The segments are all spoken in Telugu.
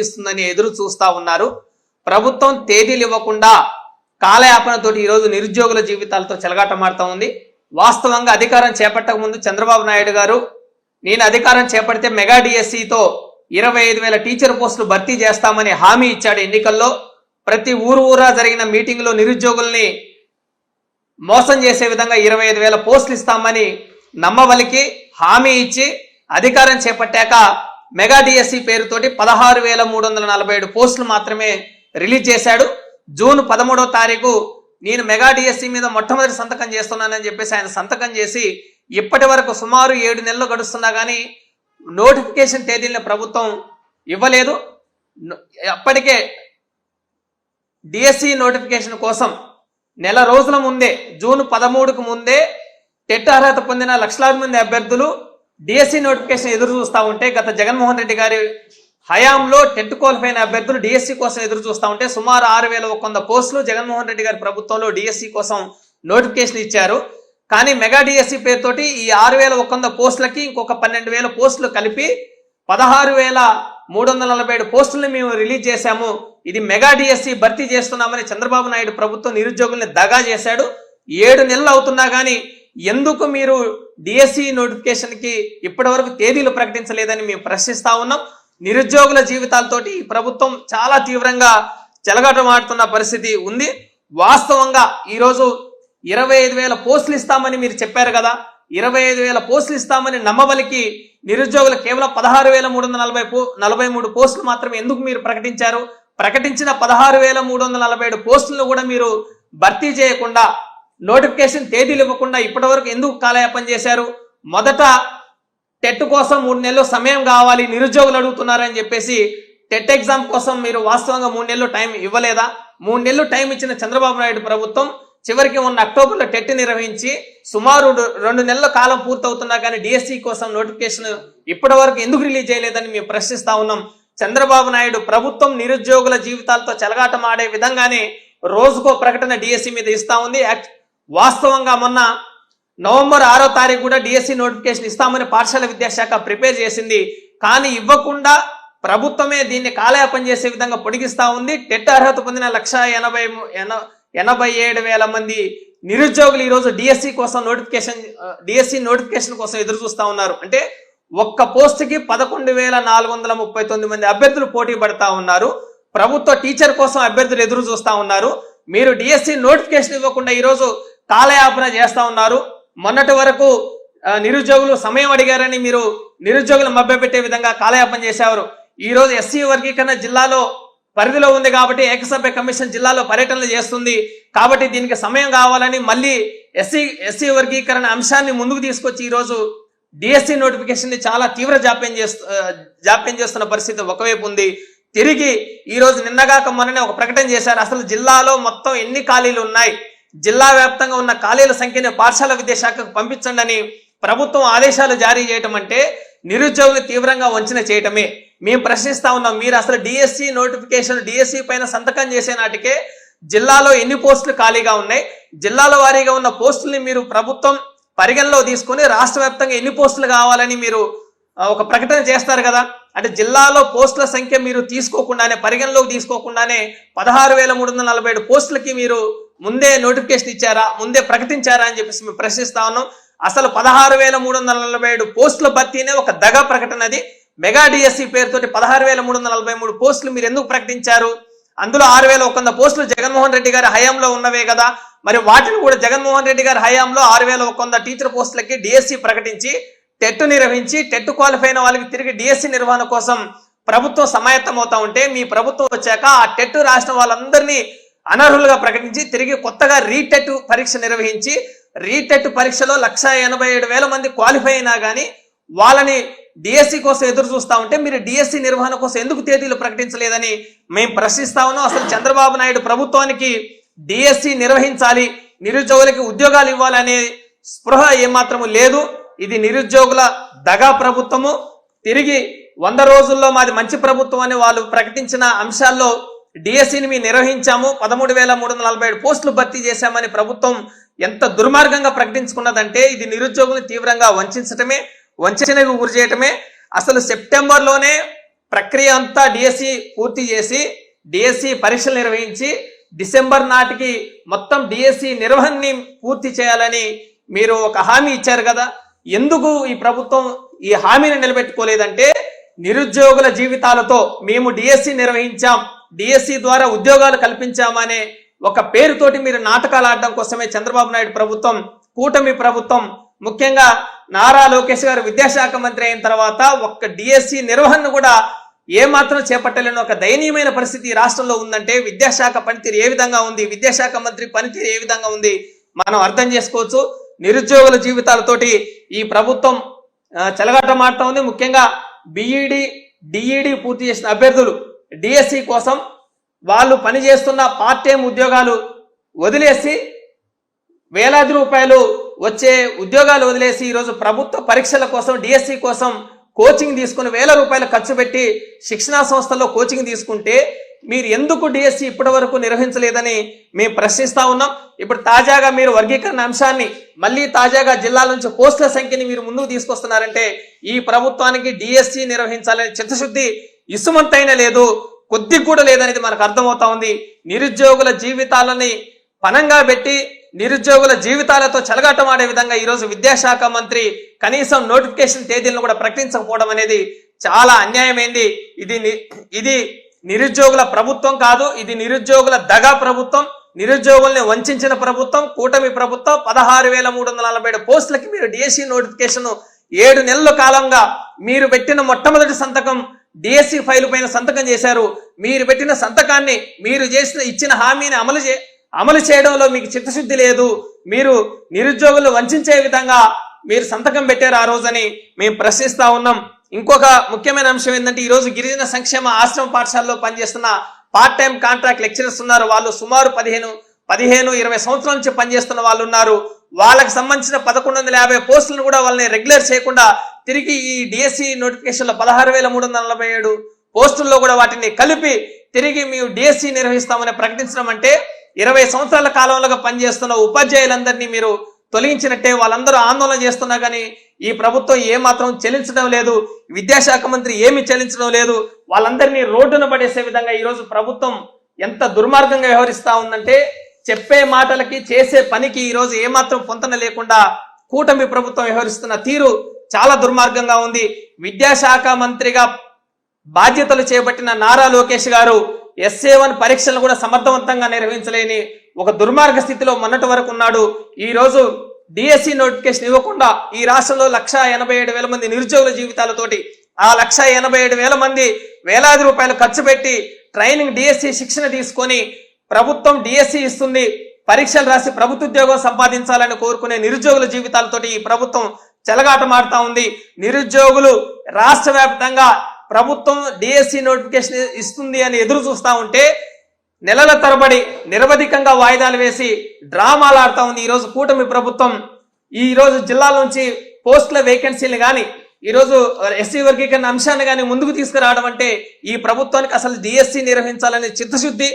ఇస్తుందని ఎదురు చూస్తా ఉన్నారు. ప్రభుత్వం తేదీలు ఇవ్వకుండా కాలయాపనతోటి ఈరోజు నిరుద్యోగుల జీవితాలతో చెలగాటమాడుతూ ఉంది. వాస్తవంగా అధికారం చేపట్టక ముందు చంద్రబాబు నాయుడు గారు నేను అధికారం చేపడితే మెగా డిఎస్సితో 25,000 టీచర్ పోస్టులు భర్తీ చేస్తామని హామీ ఇచ్చాడు. ఎన్నికల్లో ప్రతి ఊరా జరిగిన మీటింగ్లో నిరుద్యోగుల్ని మోసం చేసే విధంగా 25,000 పోస్టులు ఇస్తామని నమ్మవలికి హామీ ఇచ్చి అధికారం చేపట్టాక మెగా డిఎస్సి పేరుతోటి 16,347 పోస్టులు మాత్రమే రిలీజ్ చేశాడు. జూన్ 13వ తారీఖు నేను మెగా డిఎస్సి మీద మొట్టమొదటి సంతకం చేస్తున్నానని చెప్పేసి ఆయన సంతకం చేసి ఇప్పటి వరకు సుమారు 7 నెలలు గడుస్తున్నా కానీ నోటిఫికేషన్ తేదీలను ప్రభుత్వం ఇవ్వలేదు. అప్పటికే డిఎస్సి నోటిఫికేషన్ కోసం నెల రోజుల ముందే జూన్ 13కు ముందే టెట్ అర్హత పొందిన లక్షలాది మంది అభ్యర్థులు డిఎస్సి నోటిఫికేషన్ ఎదురు చూస్తూ ఉంటే గత జగన్మోహన్ రెడ్డి గారి హయాంలో టెట్ క్వాలిఫై అయిన అభ్యర్థులు డిఎస్సి కోసం ఎదురు చూస్తూ ఉంటే సుమారు 6,100 పోస్టులు జగన్మోహన్ రెడ్డి గారి ప్రభుత్వంలో డిఎస్సి కోసం నోటిఫికేషన్ ఇచ్చారు. కానీ మెగా డిఎస్సి పేరుతోటి ఈ 6,100 పోస్టులకి ఇంకొక 12,000 పోస్టులు కలిపి 16,347 పోస్టులను మేము రిలీజ్ చేశాము. ఇది మెగా డిఎస్సి భర్తీ చేస్తున్నామని చంద్రబాబు నాయుడు ప్రభుత్వం నిరుద్యోగుల్ని దగా చేశాడు. 7 నెలలు అవుతున్నా కానీ ఎందుకు మీరు డిఎస్సి నోటిఫికేషన్ కి ఇప్పటి వరకు తేదీలు ప్రకటించలేదని మేము ప్రశ్నిస్తా ఉన్నాం. నిరుద్యోగుల జీవితాలతోటి ఈ ప్రభుత్వం చాలా తీవ్రంగా చెలగాటమాడుతున్న పరిస్థితి ఉంది. వాస్తవంగా ఈరోజు 25,000 పోస్టులు ఇస్తామని మీరు చెప్పారు కదా, 25,000 పోస్టులు ఇస్తామని నమ్మబలికి నిరుద్యోగులు కేవలం 16,343 పోస్టులు మాత్రమే ఎందుకు మీరు ప్రకటించారు? ప్రకటించిన 16,347 పోస్టులను కూడా మీరు భర్తీ చేయకుండా నోటిఫికేషన్ తేదీలు ఇవ్వకుండా ఇప్పటి వరకు ఎందుకు కాలయాపన చేశారు? మొదట టెట్ కోసం 3 నెలలు సమయం కావాలి నిరుద్యోగులు అడుగుతున్నారని చెప్పేసి టెట్ ఎగ్జామ్ కోసం మీరు వాస్తవంగా 3 నెలలు టైం ఇవ్వలేదా? 3 నెలలు టైం ఇచ్చిన చంద్రబాబు నాయుడు ప్రభుత్వం చివరికి మొన్న అక్టోబర్లో టెట్ నిర్వహించి సుమారు 2 నెలల కాలం పూర్తవుతున్నా కానీ డిఎస్సి కోసం నోటిఫికేషన్ ఇప్పటి వరకు ఎందుకు రిలీజ్ చేయలేదని మేము ప్రశ్నిస్తా ఉన్నాం. చంద్రబాబు నాయుడు ప్రభుత్వం నిరుద్యోగుల జీవితాలతో చెలగాటమాడే విధంగానే రోజుకో ప్రకటన డిఎస్సి మీద ఇస్తా ఉంది. వాస్తవంగా మొన్న నవంబర్ 6వ తారీఖు కూడా డిఎస్సి నోటిఫికేషన్ ఇస్తామని పాఠశాల విద్యాశాఖ ప్రిపేర్ చేసింది. కానీ ఇవ్వకుండా ప్రభుత్వమే దీన్ని కాలయాపన చేసే విధంగా పొడిగిస్తా ఉంది. టెట్ అర్హత పొందిన 1,87,000 మంది నిరుద్యోగులు ఈరోజు డిఎస్సి నోటిఫికేషన్ కోసం ఎదురు చూస్తా ఉన్నారు. అంటే ఒక్క పోస్టుకి 11,439 మంది అభ్యర్థులు పోటీ పడతా ఉన్నారు. ప్రభుత్వ టీచర్ కోసం అభ్యర్థులు ఎదురు చూస్తా ఉన్నారు. మీరు డిఎస్సి నోటిఫికేషన్ ఇవ్వకుండా ఈరోజు కాలయాపన చేస్తా ఉన్నారు. మొన్నటి వరకు నిరుద్యోగులు సమయం అడిగారని మీరు నిరుద్యోగులు మభ్యపెట్టే విధంగా కాలయాపన చేసేవారు. ఈరోజు ఎస్సీ వర్గీకరణ జిల్లాలో పరిధిలో ఉంది కాబట్టి ఏకసభ్య కమిషన్ జిల్లాలో పర్యటనలు చేస్తుంది కాబట్టి దీనికి సమయం కావాలని మళ్ళీ ఎస్సీ వర్గీకరణ అంశాన్ని ముందుకు తీసుకొచ్చి ఈరోజు డిఎస్సి నోటిఫికేషన్ ని చాలా తీవ్ర జాప్యం చేస్తున్న పరిస్థితి ఒకవైపు ఉంది. తిరిగి ఈరోజు నిన్నగాక మొన్ననే ఒక ప్రకటన చేశారు. అసలు జిల్లాలో మొత్తం ఎన్ని ఖాళీలు ఉన్నాయి, జిల్లా వ్యాప్తంగా ఉన్న ఖాళీల సంఖ్యని పాఠశాల విద్యాశాఖకు పంపించండి అని ప్రభుత్వం ఆదేశాలు జారీ చేయటం అంటే నిరుద్యోగులు తీవ్రంగా వంచన చేయటమే. మేము ప్రశ్నిస్తా ఉన్నాం. మీరు అసలు డిఎస్సి నోటిఫికేషన్ డిఎస్సి పైన సంతకం చేసే నాటికే జిల్లాలో ఎన్ని పోస్టులు ఖాళీగా ఉన్నాయి, జిల్లాల వారీగా ఉన్న పోస్టుల్ని మీరు ప్రభుత్వం పరిగణలో తీసుకొని రాష్ట్ర వ్యాప్తంగా ఎన్ని పోస్టులు కావాలని మీరు ఒక ప్రకటన చేస్తారు కదా. అంటే జిల్లాలో పోస్టుల సంఖ్య మీరు తీసుకోకుండానే పరిగణలోకి తీసుకోకుండానే 16,347 పోస్టులకి మీరు ముందే నోటిఫికేషన్ ఇచ్చారా, ముందే ప్రకటించారా అని చెప్పేసి మేము ప్రశ్నిస్తా ఉన్నాం. అసలు 16,347 పోస్టుల భర్తీనే ఒక దగా ప్రకటన. అది మెగా డిఎస్సి పేరుతోటి 16,343 పోస్టులు మీరు ఎందుకు ప్రకటించారు? అందులో 6,100 పోస్టులు జగన్మోహన్ రెడ్డి గారి హయాంలో ఉన్నవే కదా. మరి వాటిని కూడా జగన్మోహన్ రెడ్డి గారి హయాంలో 6,100 టీచర్ పోస్టులకి డిఎస్సి ప్రకటించి టెట్ నిర్వహించి టెట్ క్వాలిఫై అయిన వాళ్ళకి తిరిగి డిఎస్సి నిర్వహణ కోసం ప్రభుత్వం సమాయత్తం అవుతా ఉంటే మీ ప్రభుత్వం వచ్చాక ఆ టెట్ రాసిన వాళ్ళందరినీ అనర్హులుగా ప్రకటించి తిరిగి కొత్తగా రీటెట్ పరీక్ష నిర్వహించి రీటెట్ పరీక్షలో 1,87,000 మంది క్వాలిఫై అయినా కానీ వాళ్ళని డిఎస్సి కోసం ఎదురు చూస్తా ఉంటే మీరు డిఎస్సి నిర్వహణ కోసం ఎందుకు తేదీలు ప్రకటించలేదని మేము ప్రశ్నిస్తా ఉన్నాం. అసలు చంద్రబాబు నాయుడు ప్రభుత్వానికి డిఎస్సి నిర్వహించాలి, నిరుద్యోగులకి ఉద్యోగాలు ఇవ్వాలనే స్పృహ ఏమాత్రము లేదు. ఇది నిరుద్యోగుల దగా ప్రభుత్వము. తిరిగి 100 రోజుల్లో మాది మంచి ప్రభుత్వం అని వాళ్ళు ప్రకటించిన అంశాల్లో డిఎస్సిని మేము నిర్వహించాము, 13,347 పోస్టులు భర్తీ చేశామని ప్రభుత్వం ఎంత దుర్మార్గంగా ప్రకటించుకున్నదంటే ఇది నిరుద్యోగులను తీవ్రంగా వంచనకు గురి చేయటమే. అసలు సెప్టెంబర్లోనే ప్రక్రియ అంతా డిఎస్సి పూర్తి చేసి డిఎస్సి పరీక్షలు నిర్వహించి డిసెంబర్ నాటికి మొత్తం డిఎస్సి నిర్వహణని పూర్తి చేయాలని మీరు ఒక హామీ ఇచ్చారు కదా. ఎందుకు ఈ ప్రభుత్వం ఈ హామీని నిలబెట్టుకోలేదంటే, నిరుద్యోగుల జీవితాలతో మేము డిఎస్సి నిర్వహించాం, డిఎస్సి ద్వారా ఉద్యోగాలు కల్పించామనే ఒక పేరుతోటి మీరు నాటకాలు ఆడడం కోసమే చంద్రబాబు నాయుడు ప్రభుత్వం, కూటమి ప్రభుత్వం, ముఖ్యంగా నారా లోకేష్ గారు విద్యాశాఖ మంత్రి అయిన తర్వాత ఒక్క డిఎస్సి నిర్వహణ కూడా ఏమాత్రం చేపట్టలేని ఒక దయనీయమైన పరిస్థితి ఈ రాష్ట్రంలో ఉందంటే విద్యాశాఖ పనితీరు ఏ విధంగా ఉంది, విద్యాశాఖ మంత్రి పనితీరు ఏ విధంగా ఉంది మనం అర్థం చేసుకోవచ్చు. నిరుద్యోగుల జీవితాలతోటి ఈ ప్రభుత్వం చెలగాటమాడుతూ ఉంది. ముఖ్యంగా బిఈడి డిఈడి పూర్తి చేసిన అభ్యర్థులు డిఎస్సి కోసం వాళ్ళు పనిచేస్తున్న పార్ట్ టైం ఉద్యోగాలు వదిలేసి వేలాది రూపాయలు వచ్చే ఉద్యోగాలు వదిలేసి ఈరోజు ప్రభుత్వ పరీక్షల కోసం డిఎస్సి కోసం కోచింగ్ తీసుకుని వేల రూపాయలు ఖర్చు పెట్టి శిక్షణా సంస్థల్లో కోచింగ్ తీసుకుంటే మీరు ఎందుకు డిఎస్సి ఇప్పటి వరకు నిర్వహించలేదని మేము ప్రశ్నిస్తా ఉన్నాం. ఇప్పుడు తాజాగా మీరు వర్గీకరణ అంశాన్ని మళ్ళీ తాజాగా జిల్లాల నుంచి పోస్టుల సంఖ్యని మీరు ముందుకు తీసుకొస్తున్నారంటే ఈ ప్రభుత్వానికి డిఎస్సి నిర్వహించాలనే చిత్తశుద్ధి ఇసుమంతైనా లేదు, కొద్ది కూడా లేదనేది మనకు అర్థమవుతా ఉంది. నిరుద్యోగుల జీవితాలని పనంగా పెట్టి నిరుద్యోగుల జీవితాలతో చెలగాటమాడే విధంగా ఈరోజు విద్యాశాఖ మంత్రి కనీసం నోటిఫికేషన్ తేదీలను కూడా ప్రకటించకపోవడం అనేది చాలా అన్యాయమైంది. ఇది నిరుద్యోగుల ప్రభుత్వం కాదు, ఇది నిరుద్యోగుల దగా ప్రభుత్వం, నిరుద్యోగుల్ని వంచిన ప్రభుత్వం, కూటమి ప్రభుత్వం. 16,347 పోస్టులకి మీరు డిఎస్సి నోటిఫికేషన్ 7 నెలల కాలంగా మీరు పెట్టిన మొట్టమొదటి సంతకం డిఎస్సి ఫైల్ పైన సంతకం చేశారు. మీరు పెట్టిన సంతకాన్ని మీరు ఇచ్చిన హామీని అమలు చేయడంలో మీకు చిత్తశుద్ధి లేదు. మీరు నిరుద్యోగులు వంచే విధంగా మీరు సంతకం పెట్టారు ఆ రోజని మేము ప్రశ్నిస్తా ఉన్నాం. ఇంకొక ముఖ్యమైన అంశం ఏంటంటే ఈరోజు గిరిజన సంక్షేమ ఆశ్రమ పాఠశాలలో పనిచేస్తున్న పార్ట్ టైం కాంట్రాక్ట్ లెక్చరర్స్ ఉన్నారు. వాళ్ళు సుమారు 15-20 సంవత్సరాల నుంచి పనిచేస్తున్న వాళ్ళు ఉన్నారు. వాళ్ళకి సంబంధించిన 1150 పోస్టులను కూడా వాళ్ళని రెగ్యులర్ చేయకుండా తిరిగి ఈ డిఎస్సి నోటిఫికేషన్లో 16,347 పోస్టుల్లో కూడా వాటిని కలిపి తిరిగి మేము డిఎస్సి నిర్వహిస్తామని ప్రకటించడం అంటే 20 సంవత్సరాల కాలంలో పనిచేస్తున్న ఉపాధ్యాయులందరినీ మీరు తొలగించినట్టే. వాళ్ళందరూ ఆందోళన చేస్తున్నా కానీ ఈ ప్రభుత్వం ఏమాత్రం చెల్లించడం లేదు, విద్యాశాఖ మంత్రి ఏమి చెల్లించడం లేదు. వాళ్ళందరినీ రోడ్డున పడేసే విధంగా ఈరోజు ప్రభుత్వం ఎంత దుర్మార్గంగా వ్యవహరిస్తా ఉందంటే చెప్పే మాటలకి చేసే పనికి ఈరోజు ఏమాత్రం పొంతన లేకుండా కూటమి ప్రభుత్వం వ్యవహరిస్తున్న తీరు చాలా దుర్మార్గంగా ఉంది. విద్యాశాఖ మంత్రిగా బాధ్యతలు చేపట్టిన నారా లోకేష్ గారు SA1 పరీక్షలను కూడా సమర్థవంతంగా నిర్వహించలేని ఒక దుర్మార్గ స్థితిలో మొన్నటి వరకు ఉన్నాడు. ఈ రోజు డిఎస్సి నోటిఫికేషన్ ఇవ్వకుండా ఈ రాష్ట్రంలో 1,87,000 మంది నిరుద్యోగుల జీవితాలతోటి ఆ 1,87,000 మంది వేలాది రూపాయలు ఖర్చు పెట్టి ట్రైనింగ్ డిఎస్సి శిక్షణ తీసుకొని ప్రభుత్వం డిఎస్సి ఇస్తుంది, పరీక్షలు రాసి ప్రభుత్వ ఉద్యోగం సంపాదించాలని కోరుకునే నిరుద్యోగుల జీవితాలతోటి ఈ ప్రభుత్వం చెలగాటమాడుతా ఉంది. నిరుద్యోగులు రాష్ట్ర వ్యాప్తంగా ప్రభుత్వం డిఎస్సి నోటిఫికేషన్ ఇస్తుంది అని ఎదురు చూస్తా ఉంటే నెలల తరబడి నిరవధికంగా వాయిదాలు వేసి డ్రామాలు ఆడుతా ఉంది ఈరోజు కూటమి ప్రభుత్వం. ఈ రోజు జిల్లాల నుంచి పోస్టుల వేకెన్సీలు కానీ ఈరోజు ఎస్సీ వర్గీకరణ అంశాన్ని కానీ ముందుకు తీసుకురావడం అంటే ఈ ప్రభుత్వానికి అసలు డిఎస్సి నిర్వహించాలనే చిత్తశుద్ధి,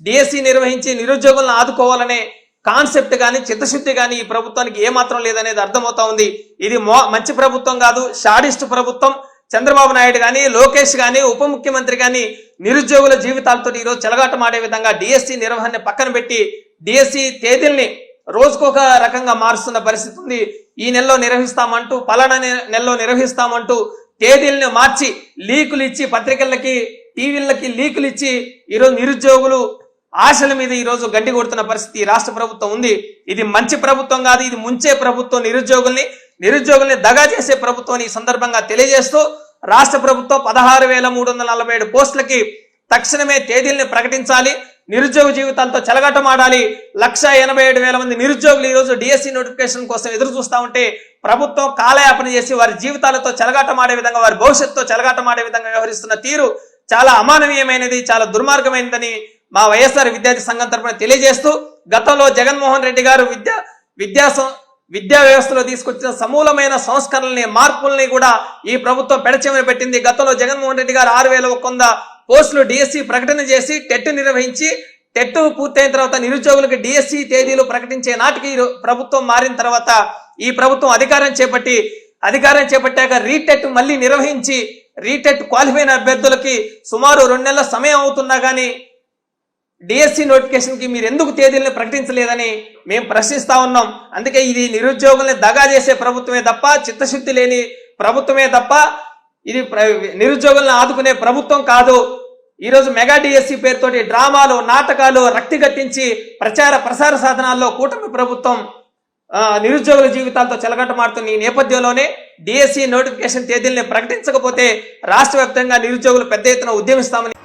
డిఎస్సి నిర్వహించి నిరుద్యోగులను ఆదుకోవాలనే కాన్సెప్ట్ కానీ చిత్తశుద్ధి కానీ ఈ ప్రభుత్వానికి ఏమాత్రం లేదనేది అర్థమవుతా ఉంది. ఇది మంచి ప్రభుత్వం కాదు, షాడిస్ట్ ప్రభుత్వం. చంద్రబాబు నాయుడు కానీ లోకేష్ కానీ ఉప ముఖ్యమంత్రి కానీ నిరుద్యోగుల జీవితాలతో ఈరోజు చెలగాటమాడే విధంగా డిఎస్సి నిర్వహణని పక్కన పెట్టి డిఎస్సి తేదీల్ని రోజుకొక రకంగా మారుస్తున్న పరిస్థితి ఉంది. ఈ నెలలో నిర్వహిస్తామంటూ పలానా నెలలో నిర్వహిస్తామంటూ తేదీల్ని మార్చి లీకులు ఇచ్చి పత్రికలకి టీవీలకి లీకులు ఇచ్చి ఈరోజు నిరుద్యోగులు ఆశల మీద ఈరోజు గడ్డి కొడుతున్న పరిస్థితి రాష్ట్ర ప్రభుత్వం ఉంది. ఇది మంచి ప్రభుత్వం కాదు, ఇది ముంచే ప్రభుత్వం. నిరుద్యోగుల్ని దగా చేసే ప్రభుత్వం. ఈ సందర్భంగా తెలియజేస్తూ రాష్ట్ర ప్రభుత్వం 16,347 పోస్టులకి తక్షణమే తేదీల్ని ప్రకటించాలి, నిరుద్యోగ జీవితాలతో చెలగాటమాడాలి. 1,87,000 మంది నిరుద్యోగులు ఈరోజు డిఎస్సి నోటిఫికేషన్ కోసం ఎదురు చూస్తా ఉంటే ప్రభుత్వం కాలయాపన చేసి వారి జీవితాలతో చెలగాటమాడే విధంగా, వారి భవిష్యత్తుతో చెలగాటమాడే విధంగా వ్యవహరిస్తున్న తీరు చాలా అమానవీయమైనది, చాలా దుర్మార్గమైనదని మా వైఎస్ఆర్ విద్యార్థి సంఘం తరపున తెలియజేస్తూ గతంలో జగన్మోహన్ రెడ్డి గారు విద్యా వ్యవస్థలో తీసుకొచ్చిన సమూలమైన సంస్కరణల్ని మార్పుల్ని కూడా ఈ ప్రభుత్వం పెడచెవిన పెట్టింది. గతంలో జగన్మోహన్ రెడ్డి గారు 6,100 పోస్టులు డిఎస్సి ప్రకటన చేసి టెట్ నిర్వహించి టెట్ పూర్తయిన తర్వాత నిరుద్యోగులకు డిఎస్సి తేదీలు ప్రకటించే నాటికి ప్రభుత్వం మారిన తర్వాత ఈ ప్రభుత్వం అధికారం చేపట్టాక రీటెట్ మళ్ళీ నిర్వహించి రీటెట్ క్వాలిఫై అయిన అభ్యర్థులకి సుమారు 2 నెలల సమయం అవుతున్నా కానీ డిఎస్సి నోటిఫికేషన్కి మీరు ఎందుకు తేదీలను ప్రకటించలేదని మేము ప్రశ్నిస్తా ఉన్నాం. అందుకే ఇది నిరుద్యోగుల్ని దగా చేసే ప్రభుత్వమే తప్ప, చిత్తశుద్ధి లేని ప్రభుత్వమే తప్ప, ఇది నిరుద్యోగులను ఆదుకునే ప్రభుత్వం కాదు. ఈరోజు మెగా డిఎస్సి పేరుతోటి డ్రామాలు, నాటకాలు రక్తి గట్టించి ప్రచార ప్రసార సాధనాల్లో కూటమి ప్రభుత్వం నిరుద్యోగుల జీవితాలతో చెలగట్టమాడుతున్న ఈ నేపథ్యంలోనే డిఎస్సి నోటిఫికేషన్ తేదీల్ని ప్రకటించకపోతే రాష్ట్ర వ్యాప్తంగా నిరుద్యోగులు పెద్ద ఎత్తున ఉద్యమిస్తామని